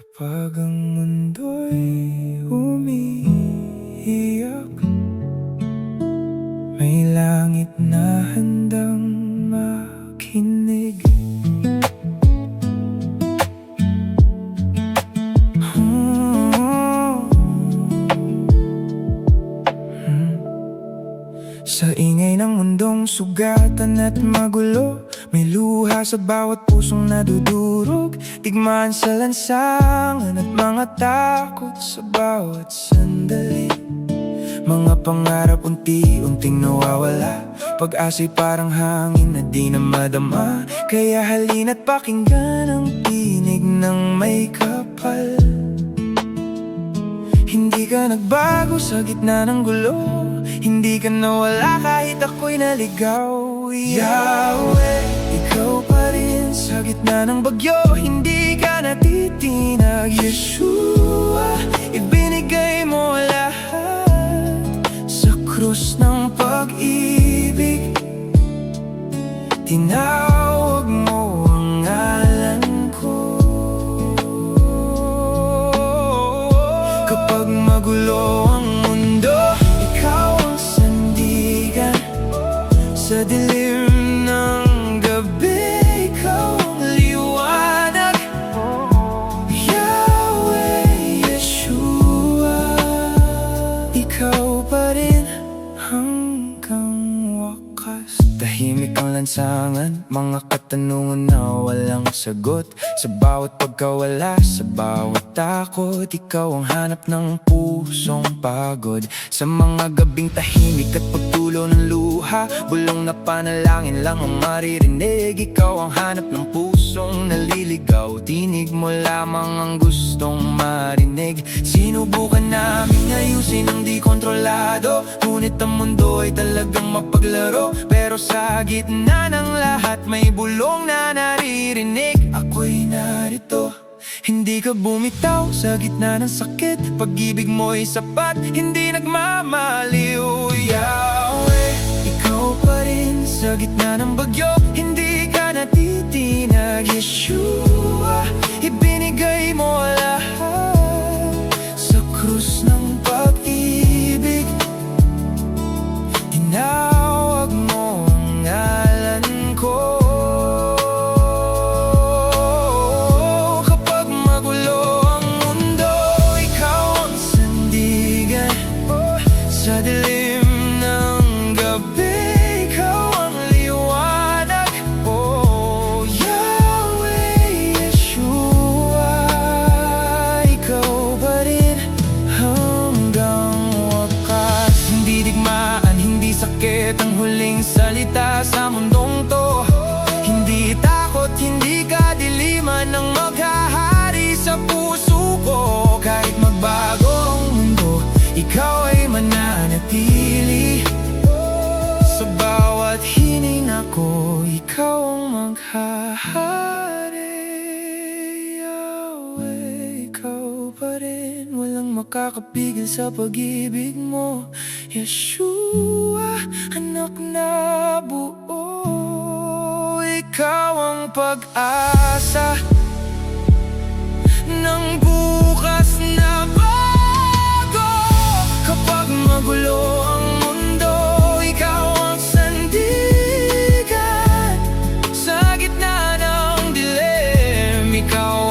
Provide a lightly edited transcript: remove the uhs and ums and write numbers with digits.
Kapag ang mundo'y umiiyak, may langit na handang makinig. Sa ingay ng mundong sugatan at magulo, may luha sa bawat pusong nadudurog. Digmaan sa lansangan at mga takot sa bawat sandali. Mga pangarap unti-unting nawawala, pag-asa'y parang hangin na di na madama. Kaya halina't pakinggan ang tinig ng may kapal. Hindi ka nagbago sa gitna ng gulo, hindi ka nawala kahit ako'y naligaw. Yahweh, ikaw pa rin sa gitna ng bagyo, hindi ka natitinag. Yeshua, ibinigay mo lahat sa krus ng pag-ibig. Tinawag mo ang ngalan ko. Kapag magulo ang mundo, ikaw ang sandigan. Sa dilim ng gabi, ikaw ang liwanag. Yahweh, Yeshua, ikaw pa rin hanggang wakas. Tahimik ang lansangan, mga katanungan na walang sagot. Sa bawat pagkawala, sa bawat takot, ikaw ang hanap ng pusong pagod. Sa mga gabing tahimik at pagtulo ng luha, bulong na panalangin lang ang maririnig. Ikaw ang hanap ng pusong naliligaw, tinig mo lamang ang gustong marinig. Sinubukan namin ayusin ang di kontrolado, ngunit ang mundo ay talagang mapaglaro. Pero sa gitna ng lahat, may bulong na naririnig. Ako'y narito, hindi ka bumitaw sa gitna ng sakit. Pag-ibig mo'y sapat, hindi nagmamaliw. Yahweh, ikaw pa rin sa gitna ng bagyo, hindi ka natitinag. Yeshua, ibinigay mo lahat sa krus ng pag-ibig. Tinawag mo ang ngalan ko. Kapag magulo ang mundo, ikaw ang sandigan. Sa dilim ng gabi, ikaw ang liwanag. Oh, Yahweh, Yeshua, ikaw pa rin hanggang wakas. Hindi digmaan, hindi sakit ang huling salita sa mundong to. Hindi takot, hindi kadiliman ang maghahari sa puso ko. Kahit magbago ang mundo, ikaw ay mananatili. Sa bawat hininga ko, ikaw ang maghahari. Yahweh, ikaw pa rin, walang makakapigil sa pag-ibig mo. Yeshua, anak na buo, ikaw ang pag-asa ng bukas na bago. Kapag magulo ang mundo, ikaw ang sandigan. Sa gitna ng dilim, ikaw